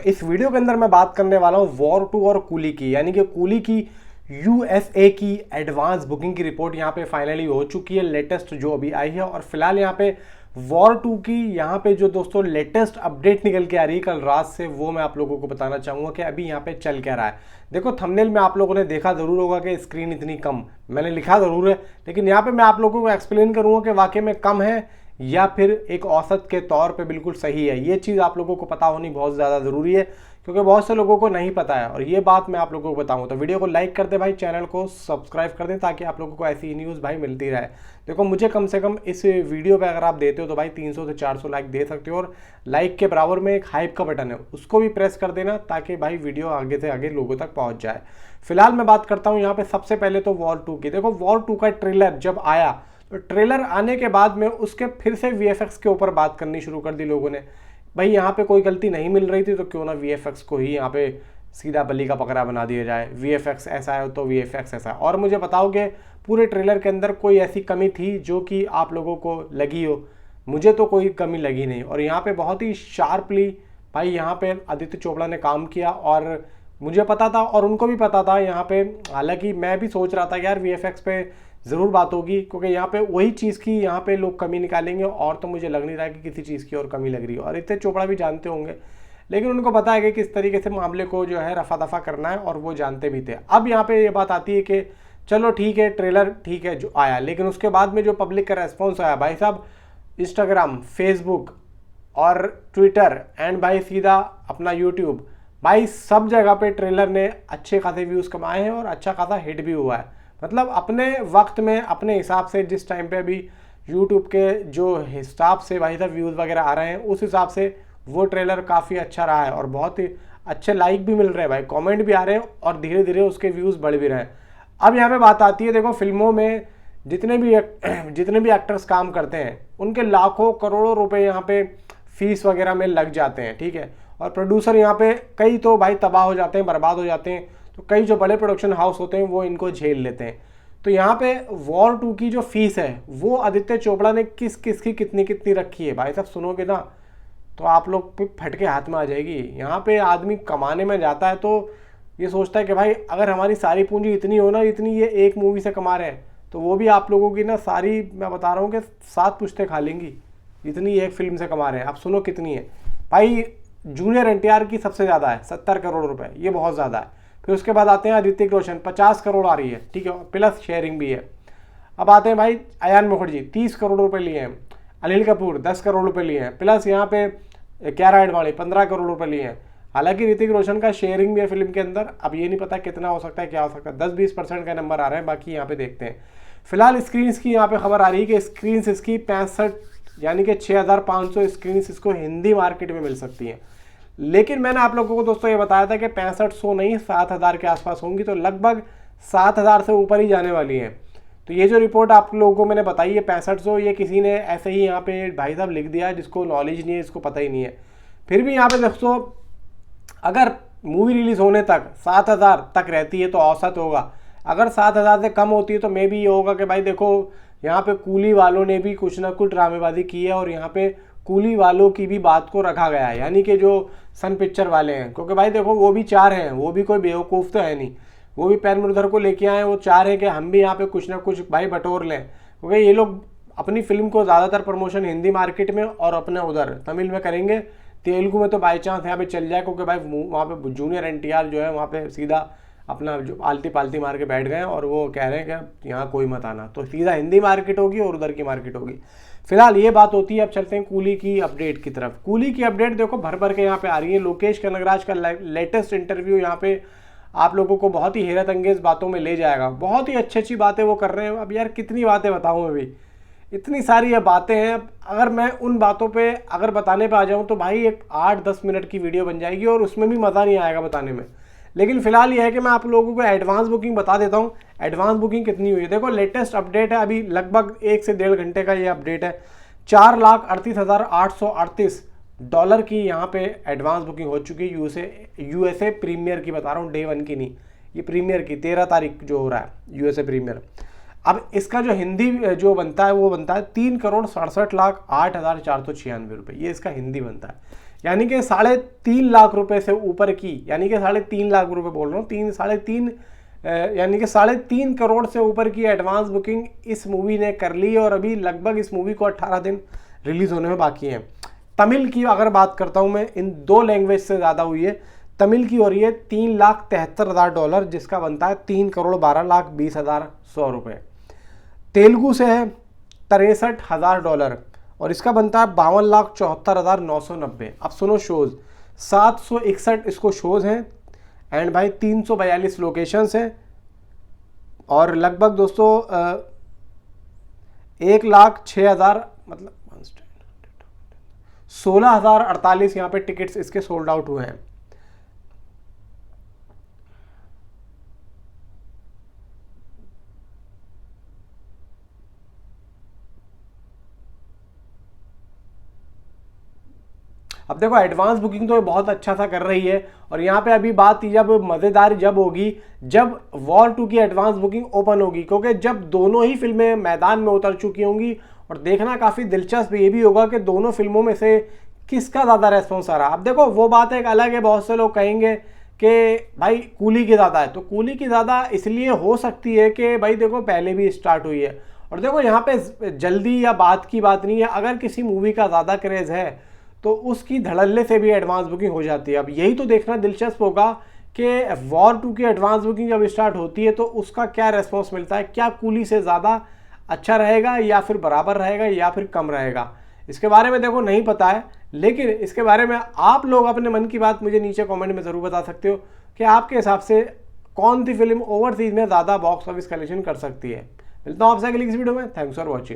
इस वीडियो के अंदर मैं बात करने वाला हूँ वॉर 2 और कूली की, यानी कि कूली की यूएसए की एडवांस बुकिंग की रिपोर्ट यहाँ पे फाइनली हो चुकी है, लेटेस्ट जो अभी आई है। और फिलहाल यहाँ पे वॉर 2 की यहाँ पे जो दोस्तों लेटेस्ट अपडेट निकल के आ रही है कल रात से, वो मैं आप लोगों को बताना चाहूँगा कि अभी यहाँ पे चल क्या रहा है। देखो थंबनेल में आप लोगों ने देखा ज़रूर होगा कि स्क्रीन इतनी कम, मैंने लिखा ज़रूर है, लेकिन यहाँ पे मैं आप लोगों को एक्सप्लेन करूँगा कि वाकई में कम है या फिर एक औसत के तौर पे बिल्कुल सही है। ये चीज़ आप लोगों को पता होनी बहुत ज़्यादा ज़रूरी है, क्योंकि बहुत से लोगों को नहीं पता है और ये बात मैं आप लोगों को बताऊं। तो वीडियो को लाइक कर दे भाई, चैनल को सब्सक्राइब कर दें ताकि आप लोगों को ऐसी न्यूज़ भाई मिलती रहे। देखो मुझे कम से कम इस वीडियो पे अगर आप देते हो तो भाई 300 से 400 लाइक दे सकते हो, और लाइक के बराबर में एक हाइप का बटन है उसको भी प्रेस कर देना ताकि भाई वीडियो आगे से आगे लोगों तक पहुँच जाए। फिलहाल मैं बात करता हूँ यहाँ पे सबसे पहले तो वॉर 2 की। देखो वॉर 2 का ट्रेलर जब आया तो ट्रेलर आने के बाद में उसके फिर से वीएफएक्स के ऊपर बात करनी शुरू कर दी लोगों ने। भाई यहाँ पे कोई गलती नहीं मिल रही थी तो क्यों ना वीएफएक्स को ही यहाँ पे सीधा बलि का बकरा बना दिया जाए। वीएफएक्स ऐसा है तो वीएफएक्स ऐसा है। और मुझे बताओ कि पूरे ट्रेलर के अंदर कोई ऐसी कमी थी जो कि आप लोगों को लगी हो? मुझे तो कोई कमी लगी नहीं। और यहाँ पे बहुत ही शार्पली भाई यहाँ पे आदित्य चोपड़ा ने काम किया, और मुझे पता था और उनको भी पता था यहाँ पे। हालांकि मैं भी सोच रहा था यार वीएफएक्स पे ज़रूर बात होगी, क्योंकि यहाँ पे वही चीज़ की यहाँ पे लोग कमी निकालेंगे, और तो मुझे लग नहीं रहा कि किसी चीज़ की और कमी लग रही है। और आदित्य चोपड़ा भी जानते होंगे, लेकिन उनको पता है कि किस तरीके से मामले को जो है रफा दफा करना है, और वो जानते भी थे। अब यहाँ पे ये बात आती है कि चलो ठीक है ट्रेलर ठीक है जो आया, लेकिन उसके बाद में जो पब्लिक का रेस्पॉन्स आया भाई साहब, इंस्टाग्राम, फेसबुक और ट्विटर एंड भाई सीधा अपना यूट्यूब, भाई सब जगह पे ट्रेलर ने अच्छे खासे व्यूज़ कमाए हैं और अच्छा खासा हिट भी हुआ है। मतलब अपने वक्त में अपने हिसाब से जिस टाइम पे अभी यूट्यूब के जो हिसाब से भाई साहब व्यूज़ वगैरह आ रहे हैं, उस हिसाब से वो ट्रेलर काफ़ी अच्छा रहा है और बहुत ही अच्छे लाइक भी मिल रहे हैं भाई, कमेंट भी आ रहे हैं और धीरे धीरे उसके व्यूज़ बढ़ भी रहे हैं। अब यहाँ पे बात आती है, देखो फिल्मों में जितने भी एक्टर्स काम करते हैं उनके लाखों करोड़ों रुपए यहाँ पे फीस वगैरह में लग जाते हैं, ठीक है। और प्रोड्यूसर यहाँ पे कई तो भाई तबाह हो जाते हैं, बर्बाद हो जाते हैं, तो कई जो बड़े प्रोडक्शन हाउस होते हैं वो इनको झेल लेते हैं। तो यहाँ पे वॉर 2 की जो फीस है वो आदित्य चोपड़ा ने किस किस की कितनी कितनी रखी है भाई साहब, सुनोगे ना तो आप लोग पे फटके हाथ में आ जाएगी। यहाँ पे आदमी कमाने में जाता है तो ये सोचता है कि भाई अगर हमारी सारी पूंजी इतनी हो ना, इतनी ये एक मूवी से कमा रहे हैं, तो वो भी आप लोगों की ना सारी, मैं बता रहा हूँ कि 7 पुश्तें खा लेंगी, इतनी एक फिल्म से कमा रहे हैं। आप सुनो कितनी है भाई। जूनियर एनटीआर की सबसे ज़्यादा है 70 करोड़ रुपए, ये बहुत ज़्यादा है। फिर उसके बाद आते हैं ऋतिक रोशन, 50 करोड़ आ रही है, ठीक है, प्लस शेयरिंग भी है। अब आते हैं भाई अयान मुखर्जी, 30 करोड़ रुपए लिए हैं। अनिल कपूर 10 करोड़ रुपए लिए हैं, प्लस यहाँ पे कियारा एडवाणी 15 करोड़ रुपए लिए हैं। हालांकि ऋतिक रोशन का शेयरिंग भी है फिल्म के अंदर, अब ये नहीं पता कितना हो सकता है, क्या हो सकता है, 10-20% का नंबर आ रहा है, बाकी यहाँ पे देखते हैं। फिलहाल स्क्रीन की यहाँ पे खबर आ रही है कि स्क्रीन इसकी 65 यानी कि 6500 स्क्रीन इसको हिंदी मार्केट में मिल सकती हैं। लेकिन मैंने आप लोगों को दोस्तों ये बताया था कि 6500 नहीं 7000 के आसपास होंगी, तो लगभग 7000 से ऊपर ही जाने वाली हैं। तो ये जो रिपोर्ट आप लोगों को मैंने बताई है 6500, ये किसी ने ऐसे ही यहाँ पे भाई साहब लिख दिया जिसको नॉलेज नहीं है, इसको पता ही नहीं है। फिर भी यहाँ पे दोस्तों अगर मूवी रिलीज होने तक 7000 तक रहती है तो औसत होगा, अगर 7000 से कम होती है तो मे भी ये होगा कि भाई देखो यहाँ पे कूली वालों ने भी कुछ ना कुछ ड्रामेबाजी की है, और यहाँ पे कूली वालों की भी बात को रखा गया है, यानी कि जो सन पिक्चर वाले हैं। क्योंकि भाई देखो वो भी चार हैं, वो भी कोई बेवकूफ़ तो है नहीं, वो भी पैन मुर्धर को लेके आए, वो चाह रहे हैं कि हम भी यहाँ पे कुछ ना कुछ भाई बटोर लें। क्योंकि ये लोग अपनी फिल्म को ज़्यादातर प्रमोशन हिंदी मार्केट में और अपने उधर तमिल में करेंगे, तेलुगु में तो बाई चांस यहाँ पे चल जाए, क्योंकि भाई वहाँ पे जूनियर एनटीआर जो है वहाँ पे सीधा अपना जो आलती पालती मार के बैठ गए और वो कह रहे हैं कि यहाँ कोई मत आना, तो सीधा हिंदी मार्केट होगी और उधर की मार्केट होगी। फिलहाल ये बात होती है। अब चलते हैं कूली की अपडेट की तरफ। कूली की अपडेट देखो भर भर के यहाँ पे आ रही है। लोकेश कनगराज का लेटेस्ट इंटरव्यू यहाँ पे आप लोगों को बहुत ही हैरत अंगेज बातों में ले जाएगा। बहुत ही अच्छी अच्छी बातें वो कर रहे हैं। अब यार कितनी बातें बताऊँ मैं भी, इतनी सारी ये बातें हैं। अगर मैं उन बातों पे अगर बताने पे आ जाऊँ तो भाई एक 8-10 मिनट की वीडियो बन जाएगी और उसमें भी मज़ा नहीं आएगा बताने में। लेकिन फिलहाल ये है कि मैं आप लोगों को एडवांस बुकिंग बता देता हूँ। एडवांस बुकिंग कितनी हुई है देखो, लेटेस्ट अपडेट है, अभी लगभग 1 से 1.5 घंटे का ये अपडेट है। $4,38,838 की यहाँ पे एडवांस बुकिंग हो चुकी है। यूएसए प्रीमियर की बता रहा हूँ, डे 1 की नहीं, ये प्रीमियर की 13 तारीख जो हो रहा है यूएसए प्रीमियर। अब इसका जो हिंदी जो बनता है वो बनता है 3,67,08,496 रुपये, ये इसका हिंदी बनता है। यानी कि 3.5 लाख रुपए से ऊपर की, यानी कि 3.5 लाख रुपए बोल रहा हूँ, 3.5 यानी कि 3.5 करोड़ से ऊपर की एडवांस बुकिंग इस मूवी ने कर ली और अभी लगभग इस मूवी को 18 दिन रिलीज होने में बाकी हैं। तमिल की अगर बात करता हूं मैं, इन 2 लैंग्वेज से ज़्यादा हुई है। तमिल की हो रही है $3,73,000 जिसका बनता है 3,12,20,100 रुपये। तेलुगु से है $63,000 और इसका बनता है 52,74,990। अब सुनो शोज़, 761 इसको शोज़ हैं एंड भाई 342 लोकेशंस हैं और लगभग दोस्तों 1,06,000 मतलब 16,048 यहाँ पे टिकट्स इसके सोल्ड आउट हुए हैं। अब देखो एडवांस बुकिंग तो ये बहुत अच्छा सा कर रही है और यहाँ पे अभी बात जब मज़ेदार जब होगी जब वॉर 2 की एडवांस बुकिंग ओपन होगी, क्योंकि जब दोनों ही फिल्में मैदान में उतर चुकी होंगी और देखना काफ़ी दिलचस्प ये भी होगा कि दोनों फिल्मों में से किसका ज़्यादा रेस्पॉन्स आ रहा है। अब देखो वो बात एक अलग है, बहुत से लोग कहेंगे कि भाई कूली की ज़्यादा है, तो कूली की ज़्यादा इसलिए हो सकती है कि भाई देखो पहले भी स्टार्ट हुई है और देखो यहाँ पे जल्दी या बात की बात नहीं है, अगर किसी मूवी का ज़्यादा क्रेज़ है तो उसकी धड़ल्ले से भी एडवांस बुकिंग हो जाती है। अब यही तो देखना दिलचस्प होगा कि वॉर 2 की एडवांस बुकिंग जब स्टार्ट होती है तो उसका क्या रेस्पॉन्स मिलता है, क्या कूली से ज़्यादा अच्छा रहेगा या फिर बराबर रहेगा या फिर कम रहेगा। इसके बारे में देखो नहीं पता है, लेकिन इसके बारे में आप लोग अपने मन की बात मुझे नीचे कमेंट में ज़रूर बता सकते हो कि आपके हिसाब से कौन सी फिल्म ओवरसीज में ज़्यादा बॉक्स ऑफिस कलेक्शन कर सकती है। मिलता हूँ आपसे अगली इस वीडियो में। Thanks for watching.